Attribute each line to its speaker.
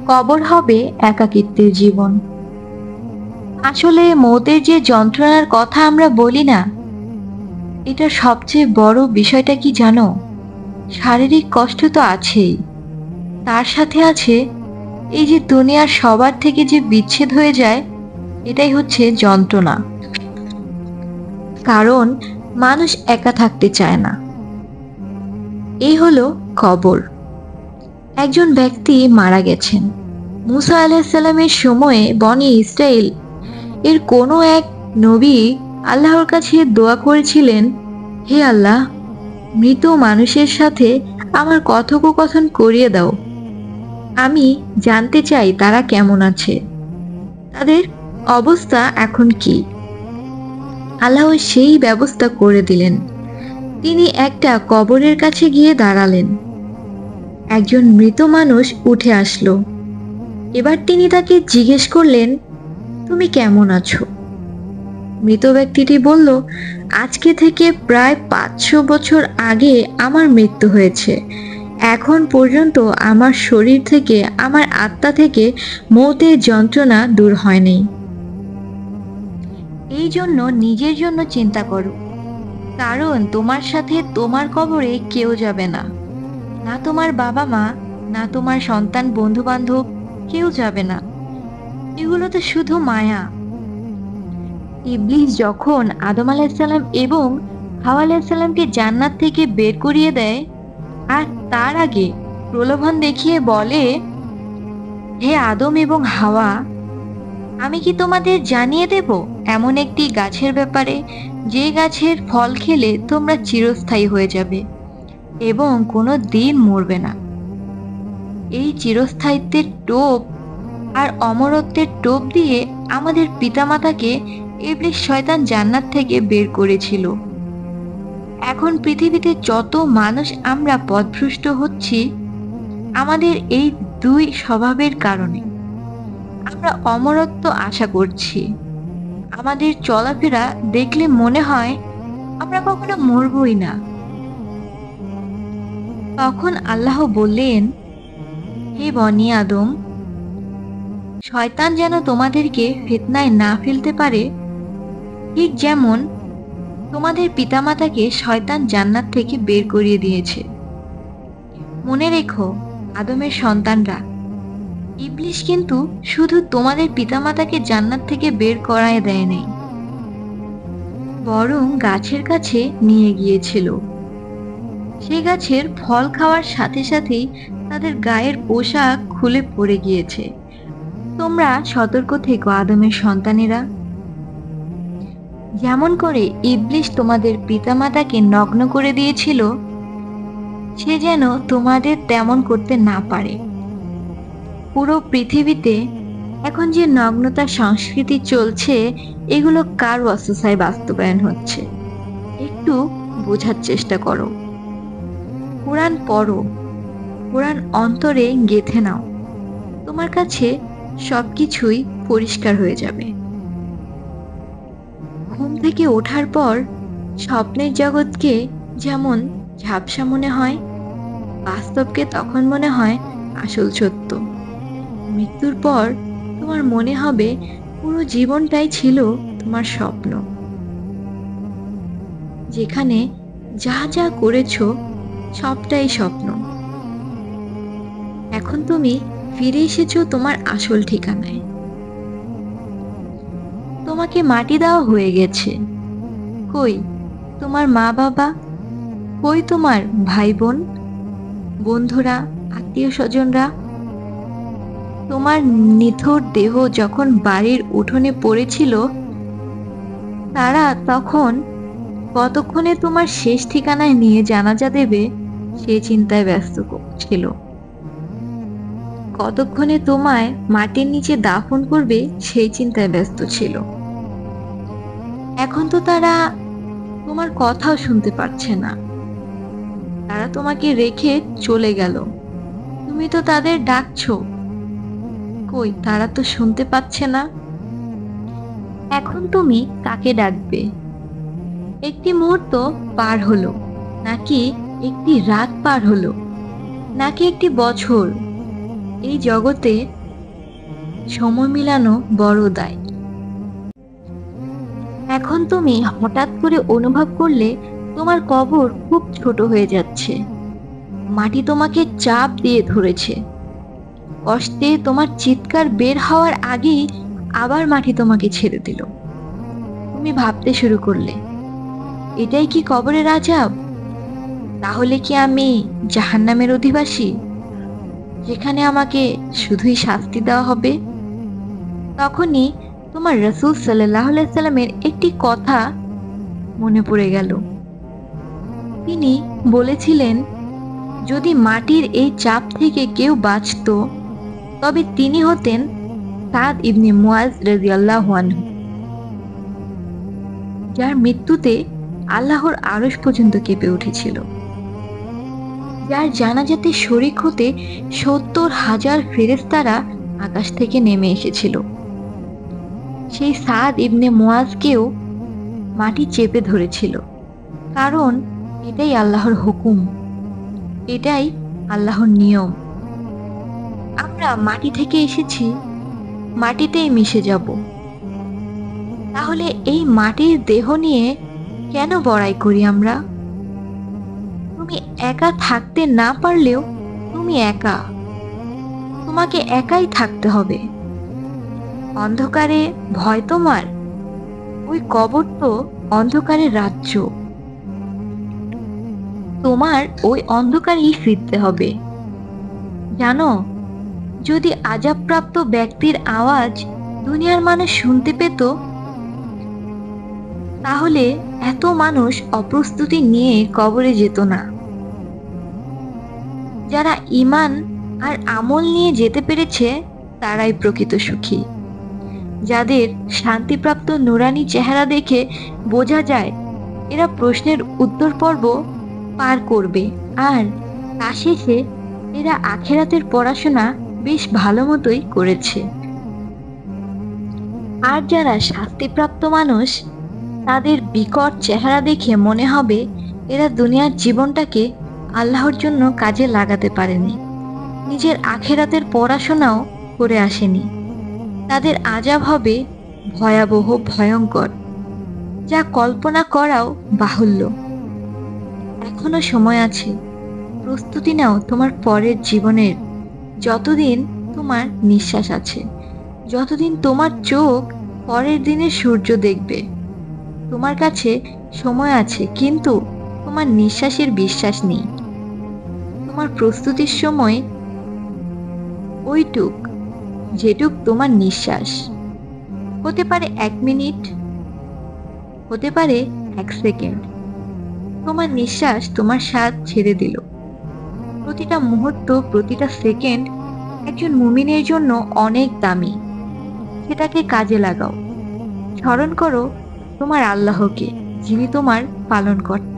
Speaker 1: কবর হবে একাকিত্বের জীবন। আসলে মৌতের যে যন্ত্রণার কথা আমরা বলি না, এটার সবচেয়ে বড় বিষয়টা কি জানো? শারীরিক কষ্ট তো আছেই, তার সাথে আছে এই যে দুনিয়ার সবার থেকে যে বিচ্ছেদ হয়ে যায়, এটাই হচ্ছে যন্ত্রণা। কারণ মানুষ একা থাকতে চায় না। এই হলো কবর। একজন ব্যক্তি মারা গেছেন। মুসা আলাইসাল্লামের সময়ে বনি ইসরাইল এর কোনো এক নবী আল্লাহর কাছে দোয়া করেছিলেন, হে আল্লাহ, মৃত মানুষের সাথে আমার কথোপকথন করিয়ে দাও। আমি জানতে চাই তারা কেমন আছে, তাদের অবস্থা এখন কি। আল্লাহ সেই ব্যবস্থা করে দিলেন। তিনি একটা কবরের কাছে গিয়ে দাঁড়ালেন। একজন মৃত মানুষ উঠে আসলো। এবার তিনি তাকে জিজ্ঞেস করলেন, তুমি কেমন আছো? মৃত ব্যক্তিটি বলল, আজকে থেকে প্রায় 500 বছর আগে আমার মৃত্যু হয়েছে। এখন পর্যন্ত আমার শরীর থেকে, আমার আত্মা থেকে মৌতের যন্ত্রণা দূর হয়নি। এই জন্য নিজের জন্য চিন্তা করো, কারণ তোমার সাথে তোমার কবরে কেউ যাবে না। না তোমার বাবা মা, না তোমার সন্তান, বন্ধু বান্ধব, কেউ যাবে না। এগুলো তো শুধু মায়া। ইবলিস যখন আদম আলাইসাল্লাম এবং হাওয়া আলাইসাল্লামকে জান্নাত থেকে বের করিয়ে দেয়, আর তার আগে প্রলোভন দেখিয়ে বলে, হে আদম এবং হাওয়া, আমি কি তোমাদের জানিয়ে দেব এমন একটি গাছের ব্যাপারে, যে গাছের ফল খেলে তোমরা চিরস্থায়ী হয়ে যাবে এবং কোনো দিন মরবে না। এই চিরস্থায়িত্বের টোপ আর অমরত্বের টোপ দিয়ে আমাদের পিতামাতাকে ইবলিস শয়তান জান্নাত থেকে বের করেছিল। এখন পৃথিবীতে যত মানুষ আমরা পথভ্রষ্ট হচ্ছি, আমাদের এই দুই স্বভাবের কারণে। আমরা অমরত্ব আশা করছি। আমাদের চলাফেরা দেখলে মনে হয় আমরা কখনো মরবই না। তখন আল্লাহ বললেন, হে বনি আদম, শয়তান যেন তোমাদেরকে ফিতনায় না ফেলতে পারে, ঠিক যেমন তোমাদের পিতামাতাকে শয়তান জান্নাত থেকে বের করিয়ে দিয়েছে। মনে রেখো, আদমের সন্তানরা, ইবলিস কিন্তু শুধু তোমাদের পিতামাতাকে জান্নাত থেকে বের করায় দেয় নাই, বরং গাছের কাছে নিয়ে গিয়েছিল। সে গাছের ফল খাওয়ার সাথে সাথেই তাদের গায়ের পোশাক খুলে পড়ে গিয়েছে। তোমরা সতর্ক থেকো আদমের সন্তানেরা। যেমন করে ইবলিস তোমাদের পিতামাতাকে নগ্ন করে দিয়েছিল, সে যেন তোমাদের তেমন করতে না পারে। পুরো পৃথিবীতে এখন যে নগ্নতার সংস্কৃতি চলছে, এগুলো কার ওয়াসওয়াসায় বাস্তবায়ন হচ্ছে? একটু বোঝার চেষ্টা করো। কোরআন পড়ো, কোরআন অন্তরে গেঁথে নাও। তোমার কাছে সবকিছুই পরিষ্কার হয়ে যাবে। ঘুম থেকে ওঠার পর স্বপ্নের জগৎকে যেমন ঝাপসা মনে হয়, বাস্তবকে তখন মনে হয় আসল সত্য। মৃত্যুর পর তোমার মনে হবে পুরো জীবনটাই ছিল তোমার স্বপ্ন, যেখানে যা যা করেছো সবটাই স্বপ্ন। এখন তুমি ফিরে এসেছো তোমার আসল ঠিকানায়। তোমাকে মাটি দেওয়া হয়ে গেছে। কই তোমার মা বাবা? কই তোমার ভাই বোন, বন্ধুরা, আত্মীয় স্বজনরা? তোমার নিথর দেহ যখন বাড়ির উঠোনে পড়েছিল, তারা তখন কতক্ষণে তোমার শেষ ঠিকানায় নিয়ে জানাজা দেবে সে চিন্তায় ব্যস্ত ছিল। কতক্ষণে তোমায় মাটির নিচে দাফন করবে সেই চিন্তায় ব্যস্ত ছিল। এখন তো তারা তোমার কথাও শুনতে পাচ্ছে না। তারা তোমাকে রেখে চলে গেল। তুমি তো তাদের ডাকছো, কই তারা তো শুনতে পাচ্ছে না। এখন তুমি কাকে ডাকবে? একটি মুহূর্ত পার হলো, নাকি একটি রাত পার হলো, নাকি একটি বছর? এই জগতে সময় মিলানো বড় দায়। এখন তুমি হঠাৎ করে অনুভব করলে তোমার কবর খুব ছোট হয়ে যাচ্ছে। মাটি তোমাকে চাপ দিয়ে ধরেছে। কষ্টে তোমার চিৎকার বের হওয়ার আগেই আবার মাটি তোমাকে ছেড়ে দিল। তুমি ভাবতে শুরু করলে, এটাই কি কবরের আযাব? তাহলে কি আমি জাহান্নামের অধিবাসী, যেখানে আমাকে শুধুই শাস্তি দেওয়া হবে? তখনই তোমার রাসূল সাল্লাল্লাহু আলাইহি সাল্লামের একটি কথা মনে পড়ে গেল। তিনি বলেছিলেন, যদি মাটির এই চাপ থেকে কেউ বাঁচত তবে তিনি হতেন সাদ ইবনে মুআজ রাদিয়াল্লাহু আনহু, যার মৃত্যুতে আল্লাহর আরশ পর্যন্ত কেঁপে উঠেছিল, যার জানাজাতে শরীক হতে ৭০,০০০ ফেরেশতারা আকাশ থেকে নেমে এসেছিল। সেই সাদ ইবনে মুআজকেও মাটি চেপে ধরেছিল, কারণ এটাই আল্লাহর হুকুম, এটাই আল্লাহর নিয়ম। আমরা মাটি থেকে এসেছি, মাটিতেই মিশে যাব। তাহলে এই মাটির দেহ নিয়ে কেন বড়াই করি আমরা? তুমি একা থাকতে না পারলেও তুমি একা, তোমাকে একাই থাকতে হবে। অন্ধকারে ভয় তোমার? ওই কবর তো অন্ধকারের রাজ্য। তোমার ওই অন্ধকারেই ফিরতে হবে। জানো, যদি আযাবপ্রাপ্ত ব্যক্তির আওয়াজ দুনিয়ার মানুষ শুনতে পেত, তাহলে এত মানুষ অপ্রস্তুতি নিয়ে কবরে যেত না। যারা ঈমান আর আমল নিয়ে যেতে পেরেছে তারাই প্রকৃত সুখী, যাদের শান্তিপ্রাপ্ত নুরানি চেহারা দেখে বোঝা যায় এরা প্রশ্নের উত্তর পর্ব পার করবে, আর তা শেষে এরা আখেরাতের পড়াশোনা বেশ ভালো মতোই করেছে। আর যারা শাস্তিপ্রাপ্ত মানুষ, তাদের বিকট চেহারা দেখে মনে হবে এরা দুনিয়ার জীবনটাকে আল্লাহর জন্য কাজে লাগাতে পারেনি, নিজের আখেরাতের পড়াশোনাও করে আসেনি। তাদের আযাব হবে ভয়াবহ, ভয়ঙ্কর, যা কল্পনা করাও বাহুল্য। এখনো সময় আছে, প্রস্তুতি নাও তোমার পরের জীবনের। যতদিন তোমার নিঃশ্বাস আছে, যতদিন তোমার চোখ পরের দিনের সূর্য দেখবে, তোমার কাছে সময় আছে, কিন্তু তোমার নিঃশ্বাসের বিশ্বাস নেই। তোমার প্রস্তুতির সময় ওইটুক যেটুক তোমার নিঃশ্বাস। হতে পারে ১ মিনিট, হতে পারে ১ সেকেন্ড। তোমার নিঃশ্বাস তোমার স্বাদ ছেড়ে দিল। প্রতিটা মুহূর্ত, প্রতিটা সেকেন্ড একজন মুমিনের জন্য অনেক দামি। সেটাকে কাজে লাগাও। স্মরণ করো তোমার আল্লাহকে, যিনি তোমার পালনকর্তা।